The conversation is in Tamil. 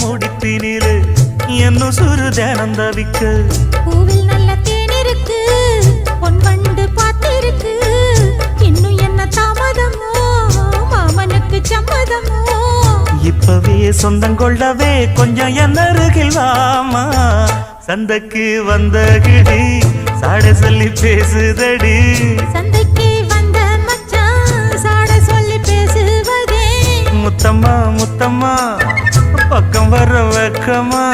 முடிப்பினிலே என்னும் சுரு தினம் தவிக்க பூவில் நல்ல தேன் இருக்கு பொன் வண்டு பார்த்திருக்கு இன்னும் என்ன தாமதமோ மாமனுக்கு சம்மதமோ இப்பவே சொந்தம் கொள்ளவே கொஞ்சம் என் அருகில் வாமா சந்தைக்கு வந்த கிடி சாட சொல்லி பேசுதடி சந்தைக்கு வந்த மச்சான் சாட சொல்லி பேசுவதே முத்தம்மா முத்தம்மா பக்கம் வர வெக்கமா